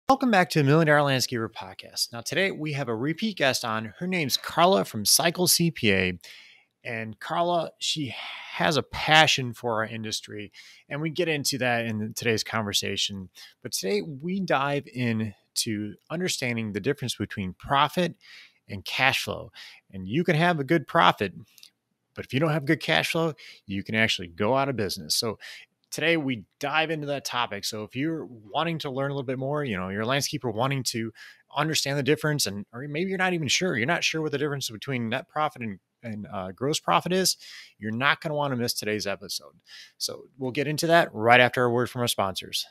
Welcome back to $1 Million Landscaper Podcast. Now, today we have a repeat guest on. Her name's Carla from Cycle CPA. And Carla, she has a passion for our industry. And we get into that in today's conversation. But today we dive into understanding the difference between profit and cash flow. And you can have a good profit, but if you don't have good cash flow, you can actually go out of business. So today we dive into that topic. So if you're wanting to learn a little bit more, you're a landscaper wanting to understand the difference, or maybe you're not even sure. You're not sure what the difference between net profit and gross profit is. You're not going to want to miss today's episode. So we'll get into that right after a word from our sponsors.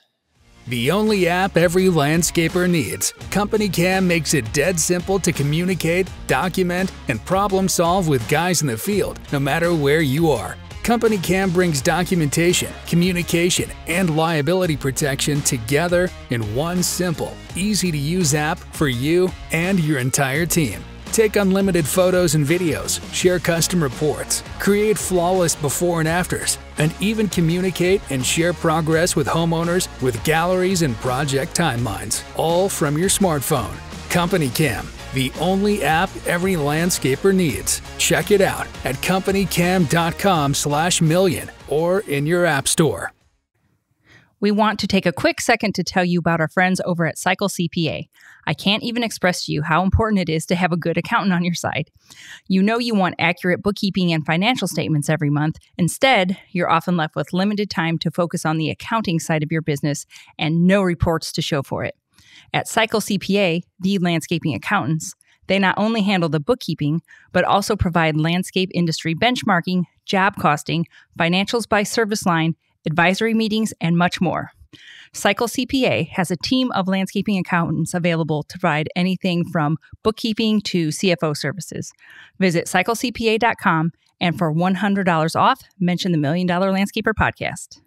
The only app every landscaper needs. Company Cam makes it dead simple to communicate, document, and problem solve with guys in the field, no matter where you are. Company Cam brings documentation, communication, and liability protection together in one simple, easy-to-use app for you and your entire team. Take unlimited photos and videos, share custom reports, create flawless before and afters, and even communicate and share progress with homeowners with galleries and project timelines, all from your smartphone. Company Cam, the only app every landscaper needs. Check it out at companycam.com/million or in your app store. We want to take a quick second to tell you about our friends over at Cycle CPA. I can't even express to you how important it is to have a good accountant on your side. You know you want accurate bookkeeping and financial statements every month. Instead, you're often left with limited time to focus on the accounting side of your business and no reports to show for it. At Cycle CPA, the landscaping accountants, they not only handle the bookkeeping, but also provide landscape industry benchmarking, job costing, financials by service line, advisory meetings, and much more. Cycle CPA has a team of landscaping accountants available to provide anything from bookkeeping to CFO services. Visit cyclecpa.com, and for $100 off, mention the $1 Million Landscaper Podcast.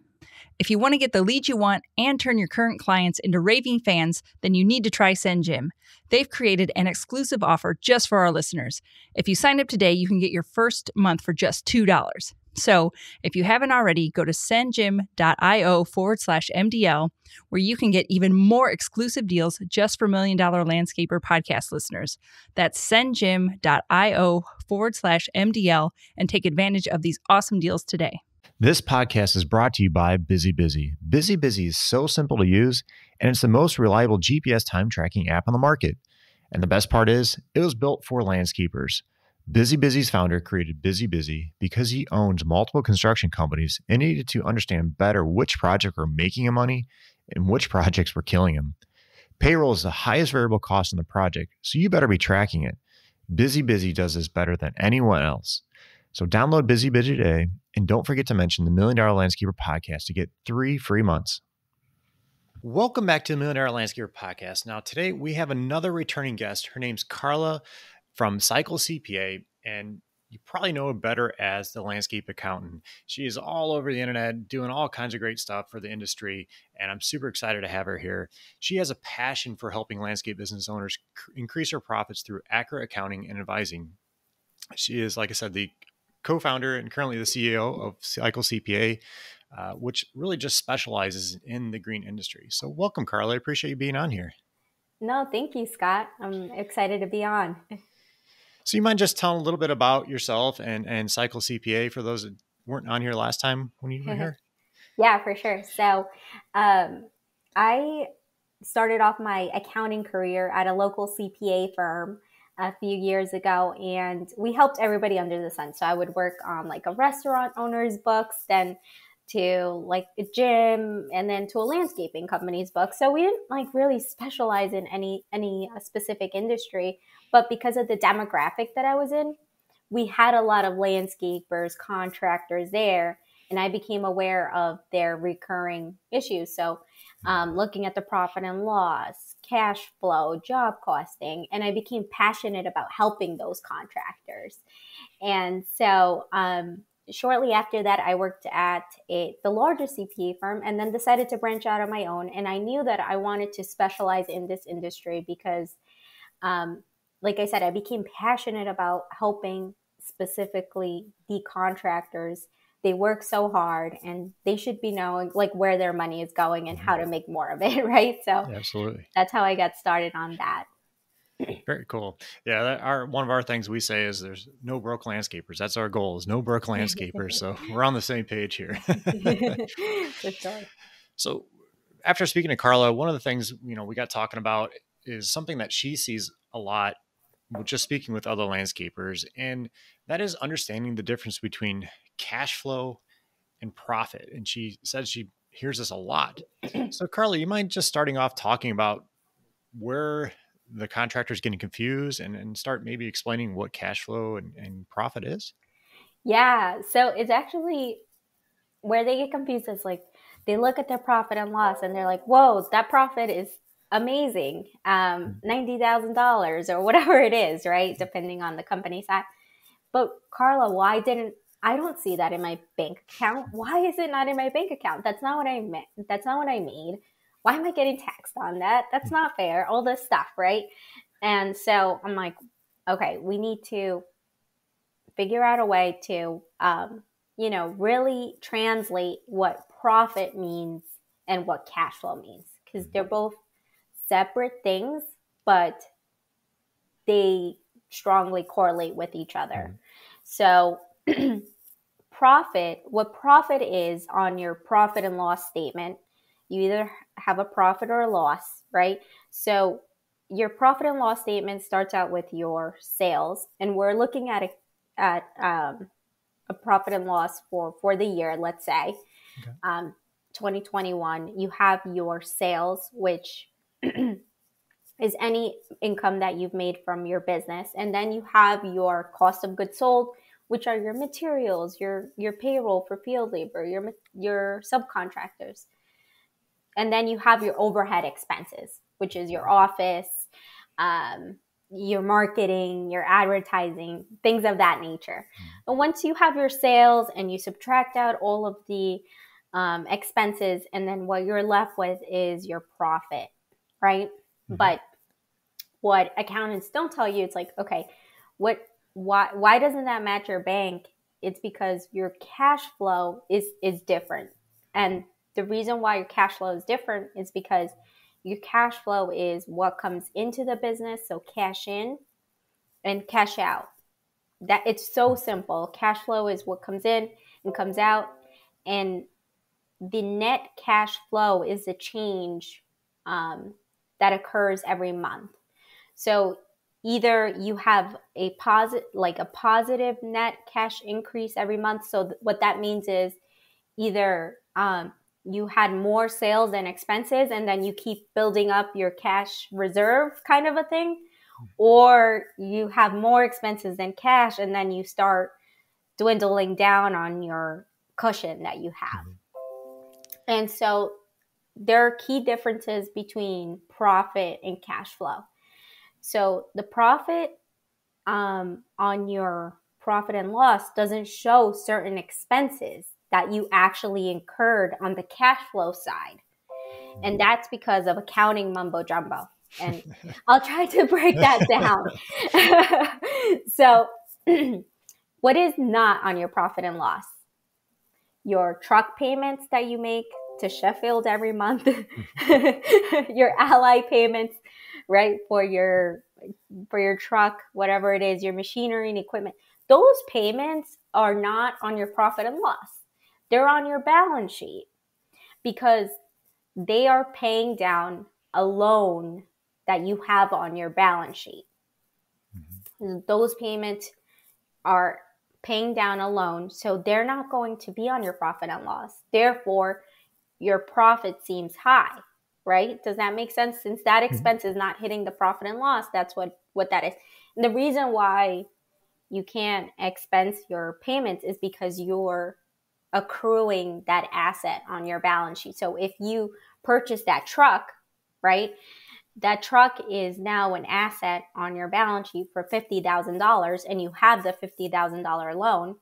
If you want to get the leads you want and turn your current clients into raving fans, then you need to try SendJim. They've created an exclusive offer just for our listeners. If you sign up today, you can get your first month for just $2. So if you haven't already, go to sendjim.io/MDL, where you can get even more exclusive deals just for $1 Million Landscaper Podcast listeners. That's sendjim.io/MDL and take advantage of these awesome deals today. This podcast is brought to you by Busy Busy. Busy Busy is so simple to use, and it's the most reliable GPS time tracking app on the market. And the best part is, it was built for landscapers. Busy Busy's founder created Busy Busy because he owns multiple construction companies and needed to understand better which projects were making him money and which projects were killing him. Payroll is the highest variable cost in the project, so you better be tracking it. Busy Busy does this better than anyone else. So download Busy Busy today, and don't forget to mention the $1 Million Landscaper Podcast to get 3 free months. Welcome back to the $1 Million Landscaper Podcast. Now, today we have another returning guest. Her name's Carla from Cycle CPA, and you probably know her better as the landscape accountant. She is all over the internet doing all kinds of great stuff for the industry, and I'm super excited to have her here. She has a passion for helping landscape business owners increase their profits through accurate accounting and advising. She is, like I said, the co-founder and currently the CEO of Cycle CPA, which really just specializes in the green industry. So welcome, Carla. I appreciate you being on here. No, thank you, Scott. I'm excited to be on. So you mind just telling a little bit about yourself and Cycle CPA for those that weren't on here last time when you were here? Yeah, for sure. So I started off my accounting career at a local CPA firm a few years ago, and we helped everybody under the sun. So I would work on like a restaurant owner's books, then to like a gym, and then to a landscaping company's book. So we didn't like really specialize in any specific industry, but because of the demographic that I was in, we had a lot of landscapers, contractors there, and I became aware of their recurring issues. So looking at the profit and loss, cash flow, job costing, and I became passionate about helping those contractors. And so shortly after that, I worked at the largest CPA firm and then decided to branch out on my own. And I knew that I wanted to specialize in this industry because, like I said, I became passionate about helping specifically the contractors they work so hard, and they should be knowing like where their money is going and how to make more of it, right? So Absolutely. that's how I got started on that. Very cool. Yeah, one of our things we say is there's no broke landscapers. That's our goal, is no broke landscapers. So we're on the same page here. For sure. So after speaking to Carla, one of the things, we got talking about is something that she sees a lot with just speaking with other landscapers, and that is understanding the difference between cash flow and profit. And she says she hears this a lot. So Carla, you mind just starting off talking about where the contractor's getting confused and start maybe explaining what cash flow and profit is? Yeah. So it's actually where they get confused is like they look at their profit and loss and they're like, whoa, that profit is amazing. $90,000 or whatever it is, right? Depending on the company side. But Carla, I don't see that in my bank account. Why is it not in my bank account? That's not what I meant. That's not what I made. Why am I getting taxed on that? That's not fair. All this stuff, right? And so I'm like, okay, we need to figure out a way to, really translate what profit means and what cash flow means, because they're both separate things, but they strongly correlate with each other. So what profit is on your profit and loss statement, you either have a profit or a loss, right? So your profit and loss statement starts out with your sales, and we're looking at a profit and loss for the year, let's say. Okay. 2021, you have your sales, which is any income that you've made from your business. And then you have your cost of goods sold, which are your materials, your payroll for field labor, your subcontractors. And then you have your overhead expenses, which is your office, your marketing, your advertising, things of that nature. And once you have your sales and you subtract out all of the expenses, and then what you're left with is your profit, right? Mm-hmm. But what accountants don't tell you, it's like, okay, why doesn't that match your bank? It's because your cash flow is different. And the reason why your cash flow is different is because your cash flow is what comes into the business, so cash in and cash out. That it's so simple. Cash flow is what comes in and comes out, and the net cash flow is the change that occurs every month. So either you have a positive net cash increase every month. So what that means is either you had more sales than expenses, and then you keep building up your cash reserve kind of a thing, or you have more expenses than cash, and then you start dwindling down on your cushion that you have. And so there are key differences between profit and cash flow. So the profit on your profit and loss doesn't show certain expenses that you actually incurred on the cash flow side. And that's because of accounting mumbo jumbo. And I'll try to break that down. So what is not on your profit and loss? Your truck payments that you make to Sheffield every month, your ally payments, right? For your truck, whatever it is, your machinery and equipment. Those payments are not on your profit and loss. They're on your balance sheet because they are paying down a loan that you have on your balance sheet. Mm-hmm. Those payments are paying down a loan, so they're not going to be on your profit and loss. Therefore, your profit seems high, right? Does that make sense? Since that expense is not hitting the profit and loss, that's what that is. And the reason why you can't expense your payments is because you're accruing that asset on your balance sheet. So if you purchase that truck, right, that truck is now an asset on your balance sheet for $50,000, and you have the $50,000 loan,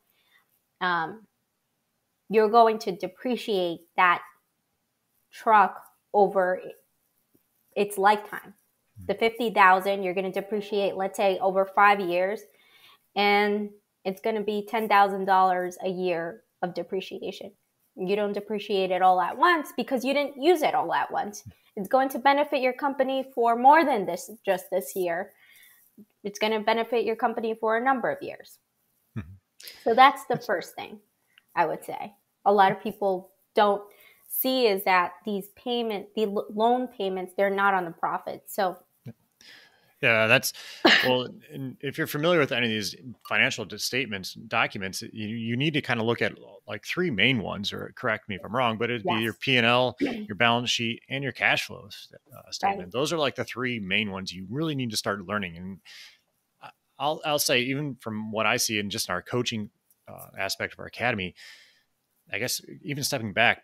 you're going to depreciate that truck over its lifetime. The $50,000 you're going to depreciate, let's say, over 5 years, and it's going to be $10,000 a year of depreciation. You don't depreciate it all at once because you didn't use it all at once. It's going to benefit your company for more than just this year. It's going to benefit your company for a number of years. Mm-hmm. So that's the first thing I would say. A lot of people don't see is that the loan payments, they're not on the profit. So yeah, that's, well, if you're familiar with any of these financial statements, documents, you need to kind of look at like three main ones, or correct me if I'm wrong, but it'd be your P&L, your balance sheet, and your cash flow statement. Right. Those are like the three main ones you really need to start learning. And I'll say, even from what I see in just our coaching aspect of our academy, I guess even stepping back,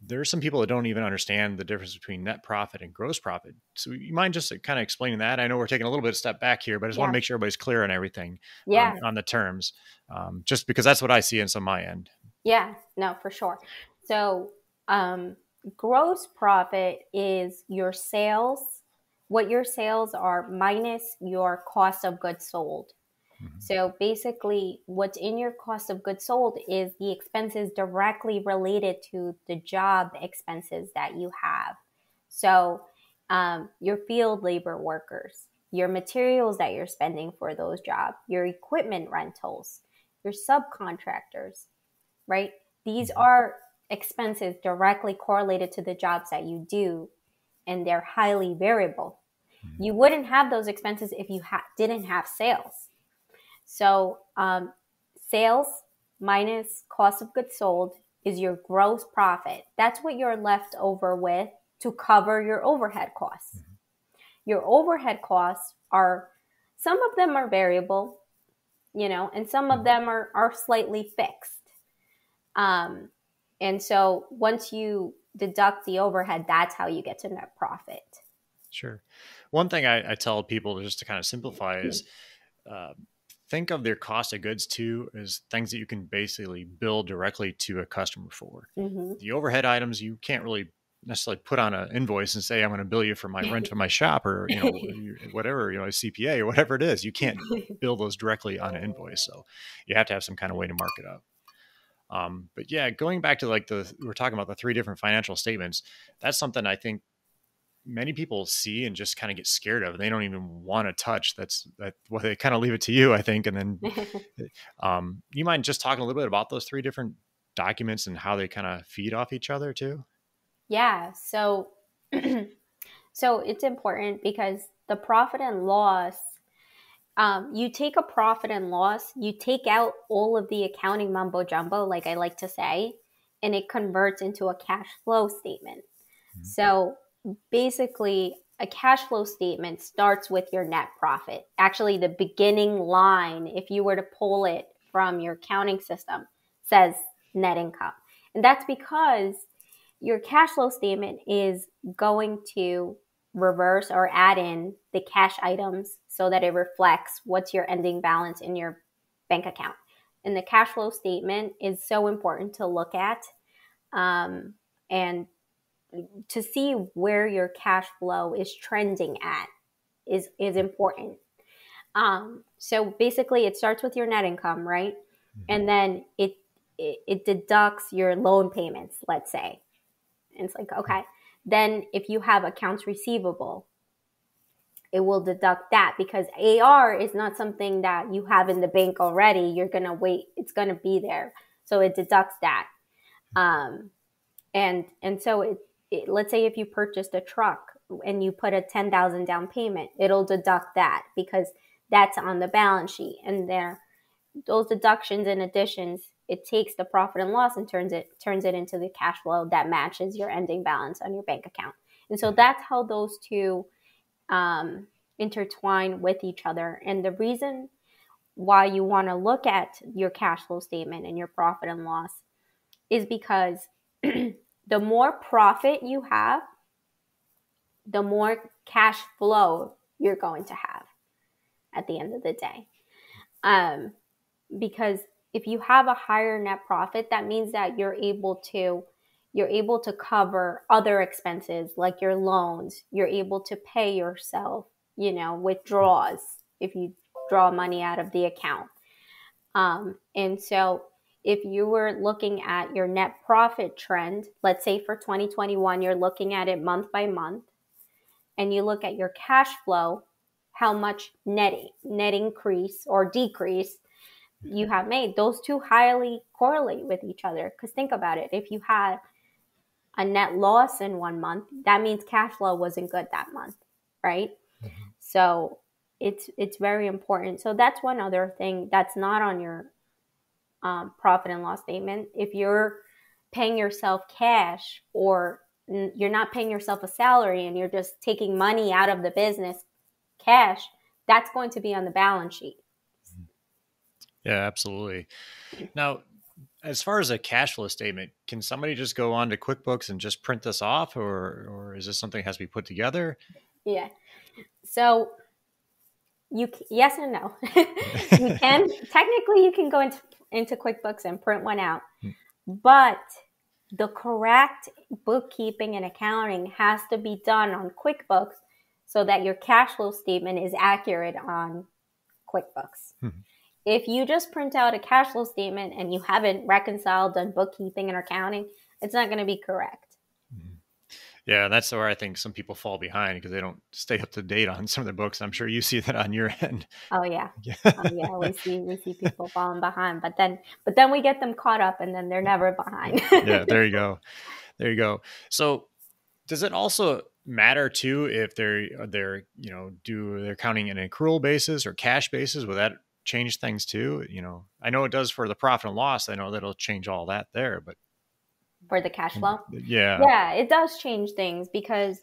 there are some people that don't even understand the difference between net profit and gross profit. So you mind just kind of explaining that? I know we're taking a little bit of step back here, but I just want to make sure everybody's clear on everything on the terms, just because that's what I see on my end. Yeah, no, for sure. So gross profit is your sales, what your sales are minus your cost of goods sold. So basically, what's in your cost of goods sold is the expenses directly related to the job expenses that you have. So your field labor workers, your materials that you're spending for those jobs, your equipment rentals, your subcontractors, right? These are expenses directly correlated to the jobs that you do, and they're highly variable. You wouldn't have those expenses if you didn't have sales. So sales minus cost of goods sold is your gross profit. That's what you're left over with to cover your overhead costs. Mm-hmm. Your overhead costs some of them are variable, and some of them are slightly fixed. And so once you deduct the overhead, that's how you get to net profit. Sure. One thing I tell people, just to kind of simplify, is think of their cost of goods too as things that you can basically bill directly to a customer for. Mm-hmm. The overhead items, you can't really necessarily put on an invoice and say, I'm going to bill you for my rent of my shop, or, whatever, a CPA or whatever it is. You can't bill those directly on an invoice. So you have to have some kind of way to mark it up. But yeah, going back to we're talking about the three different financial statements. That's something I think many people see and just kind of get scared of. They don't even want to touch. Well, they kind of leave it to you, I think. And then you mind just talking a little bit about those three different documents and how they kind of feed off each other too? Yeah. So it's important because the profit and loss, you take a profit and loss, you take out all of the accounting mumbo jumbo, like I like to say, and it converts into a cash flow statement. Mm-hmm. So basically, a cash flow statement starts with your net profit. Actually, the beginning line, if you were to pull it from your accounting system, says net income. And that's because your cash flow statement is going to reverse or add in the cash items so that it reflects what's your ending balance in your bank account. And the cash flow statement is so important to look at, and to see where your cash flow is trending at is important. So basically it starts with your net income, right? Mm-hmm. And then it deducts your loan payments, let's say. And it's like, okay, then if you have accounts receivable, it will deduct that, because AR is not something that you have in the bank already. You're going to wait. It's going to be there. So it deducts that. And so let's say if you purchased a truck and you put a $10,000 down payment, it'll deduct that because that's on the balance sheet. And those deductions and additions, it takes the profit and loss and turns it into the cash flow that matches your ending balance on your bank account. And so that's how those two intertwine with each other. And the reason why you want to look at your cash flow statement and your profit and loss is because the more profit you have, the more cash flow you're going to have at the end of the day. Because if you have a higher net profit, that means that you're able to cover other expenses like your loans. You're able to pay yourself, withdrawals if you draw money out of the account. And so if you were looking at your net profit trend, let's say for 2021, you're looking at it month by month, and you look at your cash flow, how much net increase or decrease you have made, those two highly correlate with each other. Because think about it. If you had a net loss in 1 month, that means cash flow wasn't good that month, right? Mm-hmm. So it's very important. So that's one other thing that's not on your profit and loss statement. If you're paying yourself cash, or you're not paying yourself a salary and you're just taking money out of the business, cash, that's going to be on the balance sheet. Yeah, absolutely. Now, as far as a cash flow statement, can somebody just go on to QuickBooks and just print this off, or is this something that has to be put together? Yeah. So yes and no. You can technically you can go into QuickBooks and print one out, but the correct bookkeeping and accounting has to be done on QuickBooks so that your cash flow statement is accurate on QuickBooks. Mm-hmm. If you just print out a cash flow statement and you haven't reconciled on bookkeeping and accounting, it's not going to be correct. Yeah, that's where I think some people fall behind because they don't stay up to date on some of their books. I'm sure you see that on your end. Oh yeah, we see people falling behind, but then we get them caught up, and then they're never behind. Yeah, there you go. So, does it also matter too if they're do their counting in an accrual basis or cash basis? Will that change things too? I know it does for the profit and loss. I know that'll change all that there, but for the cash flow, yeah, it does change things because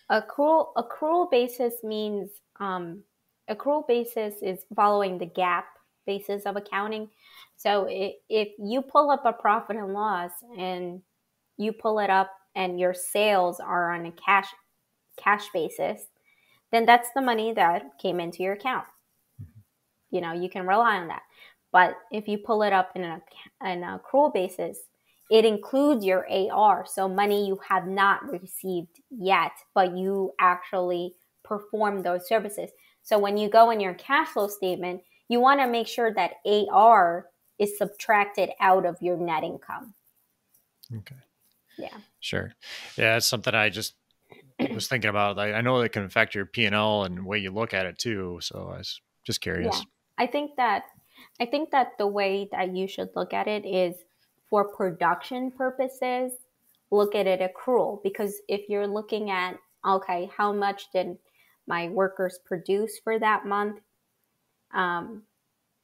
accrual basis means accrual basis is following the GAAP basis of accounting. So if you pull up a profit and loss and you pull it up and your sales are on a cash basis, then that's the money that came into your account. You can rely on that. But if you pull it up in an accrual basis, it includes your AR, so money you have not received yet, but you actually perform those services. So when you go in your cash flow statement, you want to make sure that AR is subtracted out of your net income. Okay. Yeah. Sure. Yeah, that's something I just was thinking about. I know it can affect your P&L and the way you look at it too. So I was just curious. Yeah. I think that the way that you should look at it is, for production purposes, look at it accrual. Because if you're looking at, okay, how much did my workers produce for that month?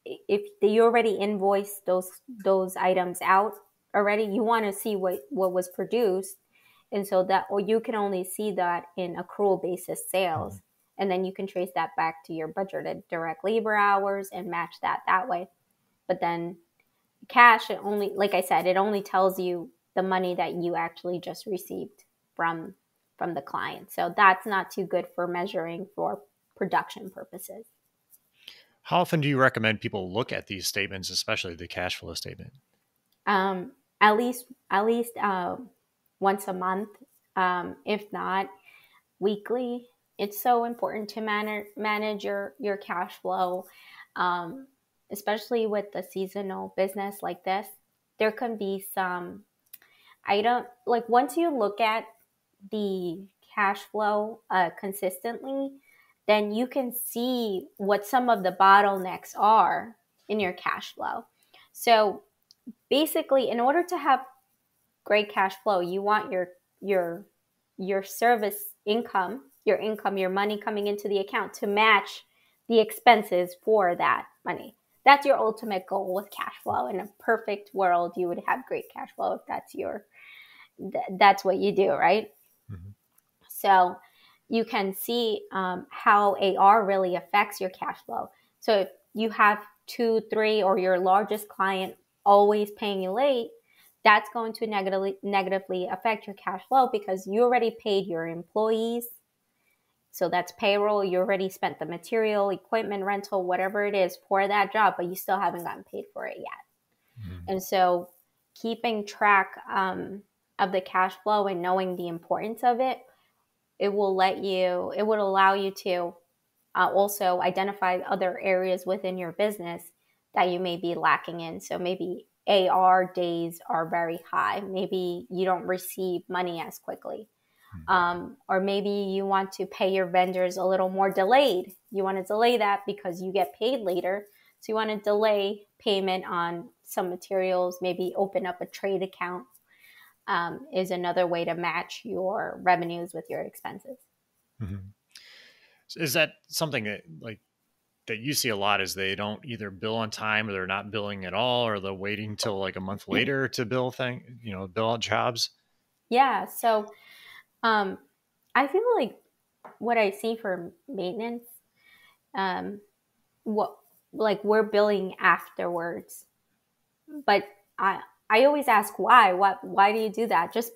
If you already invoiced those items out already, you want to see what was produced. And so that, or you can only see that in accrual basis sales. And then you can trace that back to your budgeted direct labor hours and match that way. But then cash, it only, like I said, it only tells you the money that you actually just received from the client. So that's not too good for measuring for production purposes. How often do you recommend people look at these statements, especially the cash flow statement? At least once a month, if not weekly. It's so important to manage your cash flow. Especially with the seasonal business like this, there can be some once you look at the cash flow consistently, then you can see what some of the bottlenecks are in your cash flow. So basically, in order to have great cash flow, you want your service income, your money coming into the account to match the expenses for that money. That's your ultimate goal with cash flow. In a perfect world, you would have great cash flow if that's what you do, right? Mm-hmm. So you can see how AR really affects your cash flow. So if you have 2, 3, or your largest client always paying you late, that's going to negatively affect your cash flow because you already paid your employees. So that's payroll. You already spent the material, equipment, rental, whatever it is for that job, but you still haven't gotten paid for it yet. Mm-hmm. And so keeping track of the cash flow and knowing the importance of it, it would allow you to also identify other areas within your business that you may be lacking in. So maybe AR days are very high. Maybe you don't receive money as quickly. Or maybe you want to pay your vendors a little more delayed. You want to delay that because you get paid later. So you want to delay payment on some materials, maybe open up a trade account is another way to match your revenues with your expenses. Mm-hmm. Is that something that that you see a lot, is they don't either bill on time, or they're not billing at all, or they're waiting till like a month later to bill bill out jobs? Yeah. So I feel like what I see for maintenance, um, what like we're billing afterwards, but I always ask why. Why do you do that? Just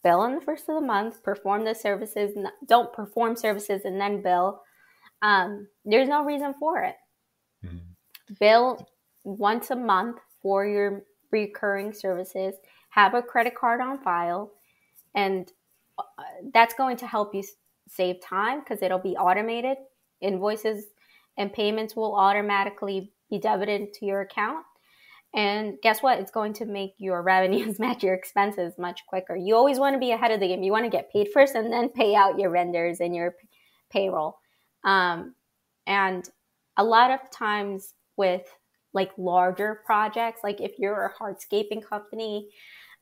bill on the first of the month, perform the services, don't perform services and then bill. There's no reason for it. Mm-hmm. Bill once a month for your recurring services, have a credit card on file, and that's going to help you save time because it'll be automated. Invoices and payments will automatically be debited to your account. And guess what? It's going to make your revenues match your expenses much quicker. You always want to be ahead of the game. You want to get paid first and then pay out your vendors and your payroll. And a lot of times with like larger projects, like if you're a hardscaping company,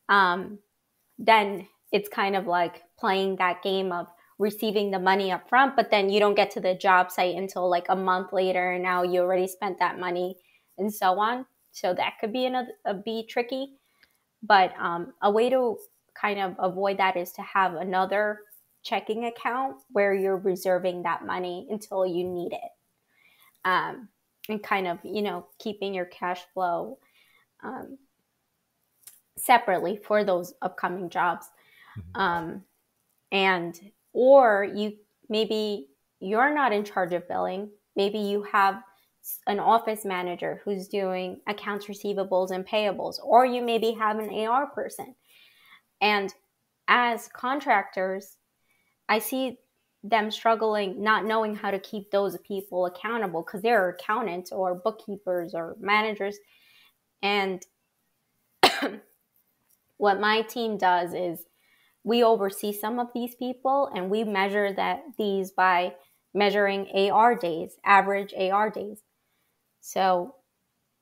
then it's kind of like playing that game of receiving the money up front, but then you don't get to the job site until like a month later, and now you already spent that money and so on. So that could be tricky. But a way to kind of avoid that is to have another checking account where you're reserving that money until you need it. And kind of, keeping your cash flow separately for those upcoming jobs. Or maybe you're not in charge of billing. Maybe you have an office manager who's doing accounts receivables and payables, or you maybe have an AR person. And as contractors, I see them struggling, not knowing how to keep those people accountable because they're accountants or bookkeepers or managers. And what my team does is we oversee some of these people, and we measure these by measuring AR days, average AR days. So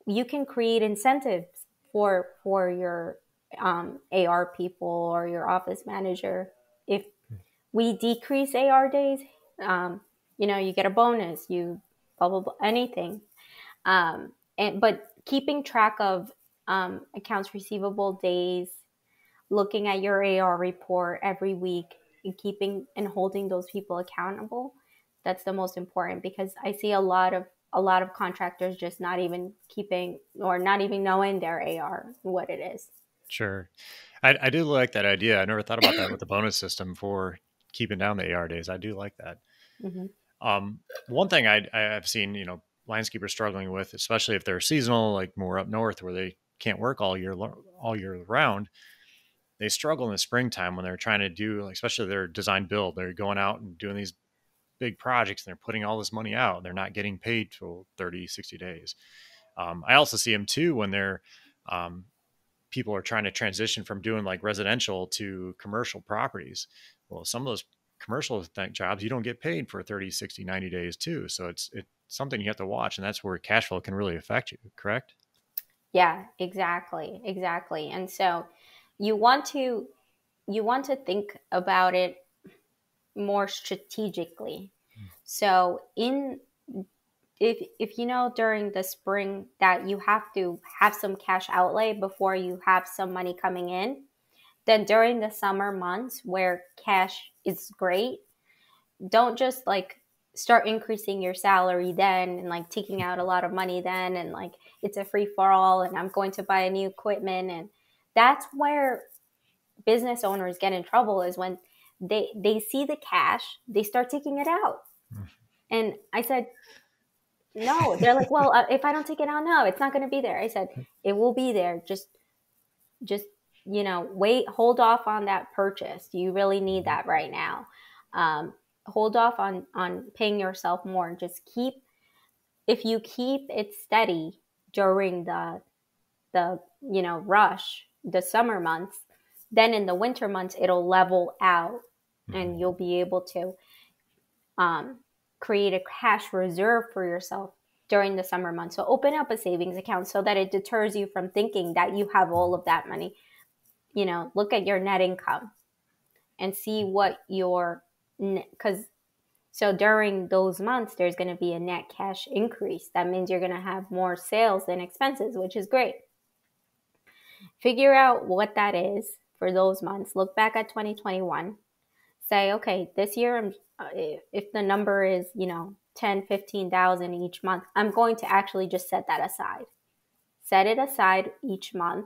you can create incentives for your AR people or your office manager. If we decrease AR days, you get a bonus, you blah, blah, blah, anything. But keeping track of accounts receivable days, looking at your AR report every week, and keeping and holding those people accountable, that's the most important, because I see a lot of contractors just not even keeping or not even knowing their AR, what it is. Sure. I do like that idea. I never thought about that with the bonus system for keeping down the AR days. I do like that. Mm-hmm. One thing I've seen, landscapers struggling with, especially if they're seasonal, like more up north where they can't work all year round, they struggle in the springtime when they're trying to do, especially their design build. They're going out and doing these big projects, and they're putting all this money out. They're not getting paid for 30, 60 days. I also see them too when they're people are trying to transition from doing like residential to commercial properties. Well, some of those commercial jobs, you don't get paid for 30, 60, 90 days too. So it's something you have to watch, and that's where cash flow can really affect you, correct? Yeah, exactly. And so you want to think about it more strategically. So if during the spring that you have to have some cash outlay before you have some money coming in, then during the summer months where cash is great, don't just like start increasing your salary then and like taking out a lot of money then, and like it's a free for all and I'm going to buy a new equipment. And that's where business owners get in trouble, is when they see the cash, they start taking it out. And I said, no. They're like, well, if I don't take it out now, it's not going to be there. I said, it will be there. Just wait, hold off on that purchase. Do you really need that right now? Hold off on paying yourself more. Just if you keep it steady during the rush the summer months, then in the winter months, it'll level out and you'll be able to create a cash reserve for yourself during the summer months. So open up a savings account so that it deters you from thinking that you have all of that money. Look at your net income and see what so during those months, there's going to be a net cash increase. That means you're going to have more sales than expenses, which is great. Figure out what that is for those months. Look back at 2021. Say, okay, this year, if the number is, 10, 15,000 each month, I'm going to actually just set that aside. Set it aside each month,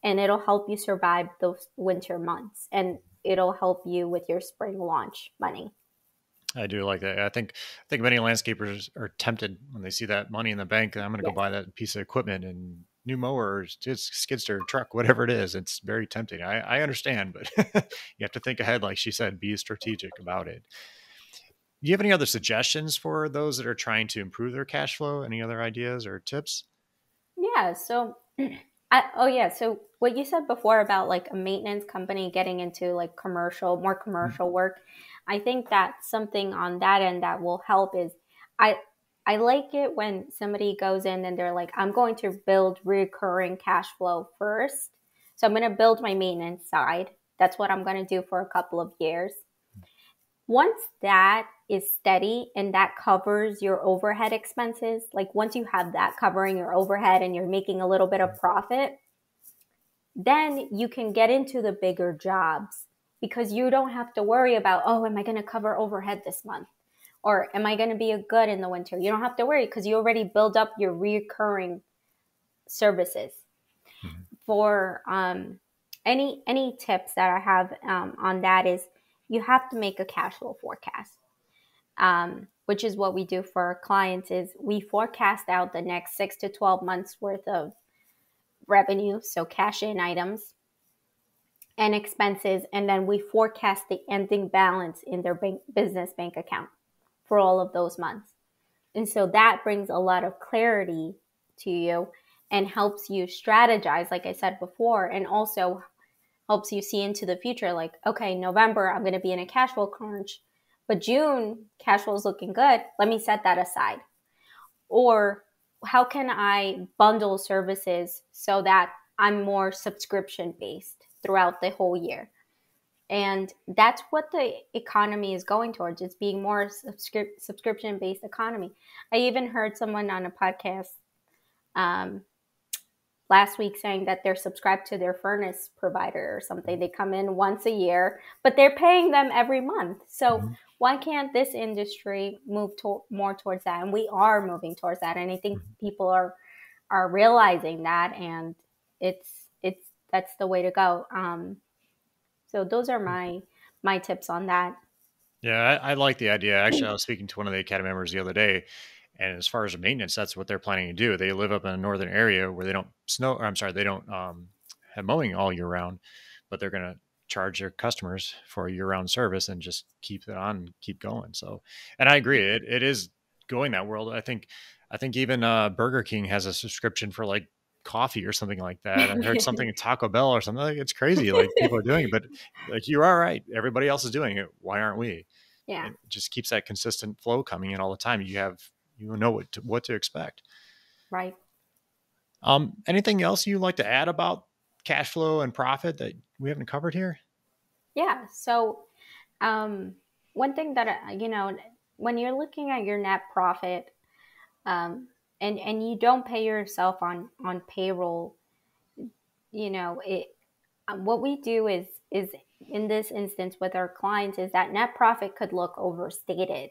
and it'll help you survive those winter months, and it'll help you with your spring launch money. I do like that. I think many landscapers are tempted when they see that money in the bank. I'm going to go buy that piece of equipment and new mower, or just skid steer, truck, whatever it is. It's very tempting. I understand, but you have to think ahead. Like she said, be strategic about it. Do you have any other suggestions for those that are trying to improve their cash flow? Any other ideas or tips? Yeah. So, So what you said before about like a maintenance company getting into like more commercial work, I think that something on that end that will help is I like it when somebody goes in and they're like, I'm going to build recurring cash flow first. So I'm going to build my maintenance side. That's what I'm going to do for a couple of years. Once that is steady and that covers your overhead expenses, like once you have that covering your overhead and you're making a little bit of profit, then you can get into the bigger jobs because you don't have to worry about, oh, am I going to cover overhead this month? Or am I going to be good in the winter? You don't have to worry because you already build up your recurring services. For any tips that I have on that is you have to make a cash flow forecast, which is what we do for our clients is we forecast out the next 6 to 12 months worth of revenue, so cash in items and expenses, and then we forecast the ending balance in their business bank account for all of those months. And so that brings a lot of clarity to you and helps you strategize, like I said before, and also helps you see into the future, like, okay, November, I'm going to be in a cash flow crunch, but June, cash flow is looking good. Let me set that aside. Or how can I bundle services so that I'm more subscription based throughout the whole year? And that's what the economy is going towards. It's being more subscription-based economy. I even heard someone on a podcast last week saying that they're subscribed to their furnace provider or something. They come in once a year, but they're paying them every month. So why can't this industry move more towards that? And we are moving towards that. And I think people are realizing that, and that's the way to go. So those are my tips on that. Yeah, I like the idea. Actually, I was speaking to one of the Academy members the other day, and as far as the maintenance, that's what they're planning to do. They live up in a northern area where they don't have mowing all year round, but they're going to charge their customers for a year-round service and just keep it on and keep going. So, and I agree, it is going that world. I think even Burger King has a subscription for like coffee or something like that. I heard something at Taco Bell or something. Like, it's crazy. Like people are doing it, but like you are right. Everybody else is doing it. Why aren't we? Yeah. It just keeps that consistent flow coming in all the time. You know what to expect. Right. Anything else you'd like to add about cash flow and profit that we haven't covered here? Yeah. So, one thing that, when you're looking at your net profit, and you don't pay yourself on payroll, what we do is in this instance with our clients is that net profit could look overstated,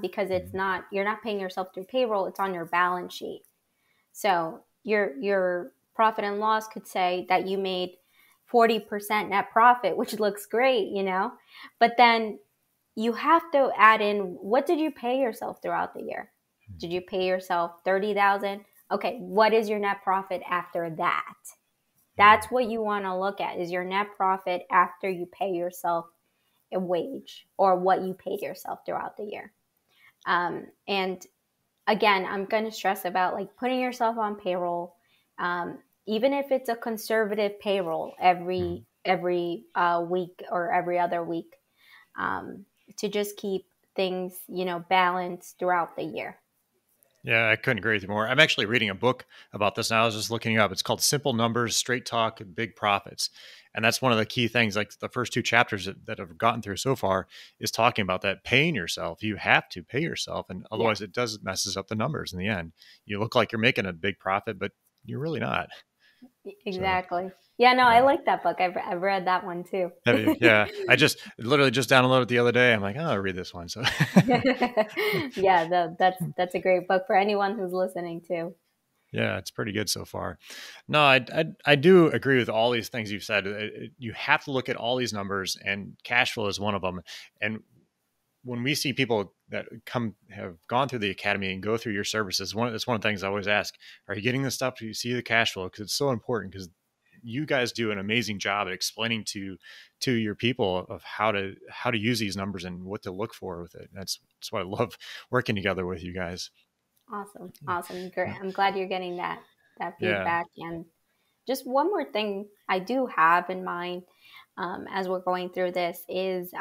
because you're not paying yourself through payroll. It's on your balance sheet. So your profit and loss could say that you made 40% net profit, which looks great, but then you have to add in, what did you pay yourself throughout the year? Did you pay yourself $30,000? Okay, what is your net profit after that? That's what you want to look at, is your net profit after you pay yourself a wage or what you paid yourself throughout the year. And again, I'm going to stress about like putting yourself on payroll. even if it's a conservative payroll every week or every other week, to just keep things, balanced throughout the year. Yeah, I couldn't agree with you more. I'm actually reading a book about this now. I was just looking it up. It's called Simple Numbers, Straight Talk, Big Profits. And that's one of the key things, like the first 2 chapters that I've gotten through so far is talking about that, paying yourself. You have to pay yourself. And otherwise it does messes up the numbers in the end. You look like you're making a big profit, but you're really not. Exactly. So, yeah, no, I like that book. I've read that one too. Have you? Yeah. I literally just downloaded it the other day. I'm like, oh, I'll read this one. So yeah, that's a great book for anyone who's listening too. Yeah, it's pretty good so far. No, I do agree with all these things you've said. You have to look at all these numbers, and cash flow is one of them. And when we see people that have gone through the academy and go through your services, it's one of the things I always ask: are you getting this stuff? Do you see the cash flow? Because it's so important. Because you guys do an amazing job at explaining to your people of how to use these numbers and what to look for with it. That's why I love working together with you guys. Awesome. Great. I'm glad you're getting that feedback. Yeah. And just one more thing I do have in mind as we're going through this is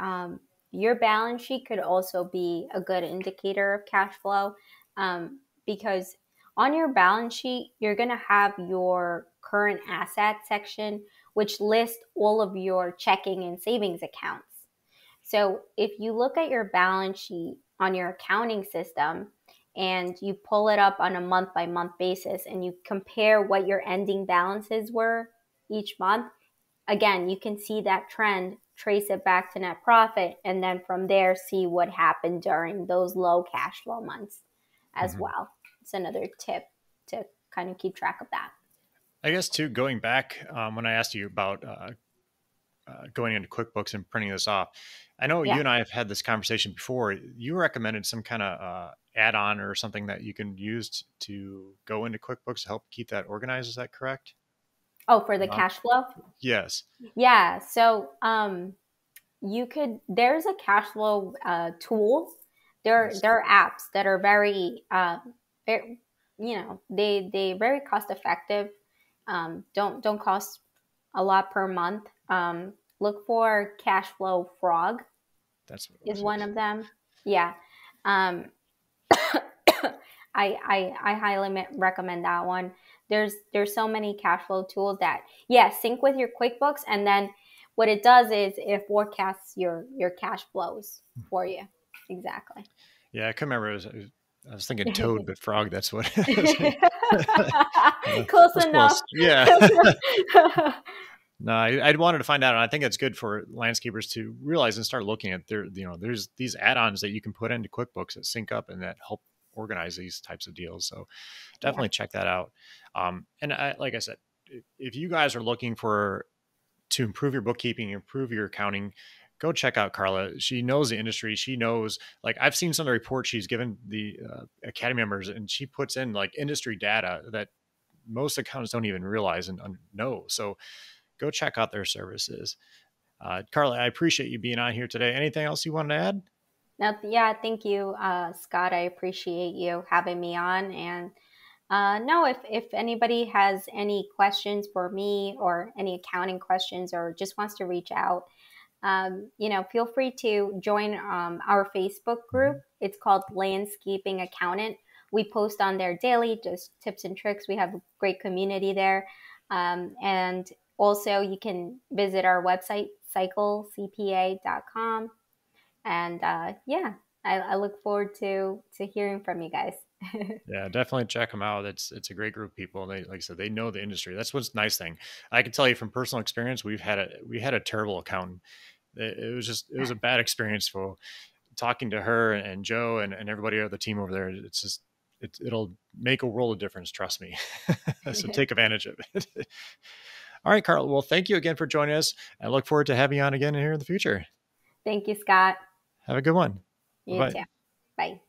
your balance sheet could also be a good indicator of cash flow, because on your balance sheet, you're going to have your current asset section, which lists all of your checking and savings accounts. So if you look at your balance sheet on your accounting system and you pull it up on a month-by-month basis and you compare what your ending balances were each month, again, you can see that trend, trace it back to net profit, and then from there, see what happened during those low cash flow months as well. It's another tip to kind of keep track of that. I guess, too, going back, when I asked you about going into QuickBooks and printing this off, I know you and I have had this conversation before. You recommended some kind of add-on or something that you can use to go into QuickBooks to help keep that organized. Is that correct? Oh, for the cash flow? Yes. Yeah. So there's a cash flow tool. There are apps that are very, they very cost effective. Don't cost a lot per month. Look for Cash Flow Frog. That's what it is one of them. Yeah. I highly recommend that one. There's so many cash flow tools that sync with your QuickBooks, and then what it does is it forecasts your cash flows for you. Exactly. Yeah, I couldn't remember. I was thinking toad, but frog. That's what it is. Close enough. Close. Yeah. No, I wanted to find out, and I think it's good for landscapers to realize and start looking at there's these add-ons that you can put into QuickBooks that sync up and that help organize these types of deals. So definitely check that out. And like I said, if you guys are looking to improve your bookkeeping, improve your accounting, go check out Carla. She knows the industry. She knows, like, I've seen some of the reports she's given the Academy members, and she puts in like industry data that most accountants don't even realize and know. So go check out their services. Carla, I appreciate you being on here today. Anything else you wanted to add? No, thank you, Scott. I appreciate you having me on. And if anybody has any questions for me or any accounting questions or just wants to reach out, feel free to join our Facebook group. It's called Landscaping Accountant. We post on there daily, just tips and tricks. We have a great community there. And also, you can visit our website, cyclecpa.com. And I look forward to hearing from you guys. Yeah, definitely check them out. It's a great group of people. They, like I said, they know the industry. That's what's nice thing. I can tell you from personal experience, we had a terrible accountant. It was a bad experience for talking to her and Joe and everybody on the team over there. It's just, it'll make a world of difference. Trust me. So take advantage of it. All right, Carla. Well, thank you again for joining us. I look forward to having you on again here in the future. Thank you, Scott. Have a good one. You too. Bye.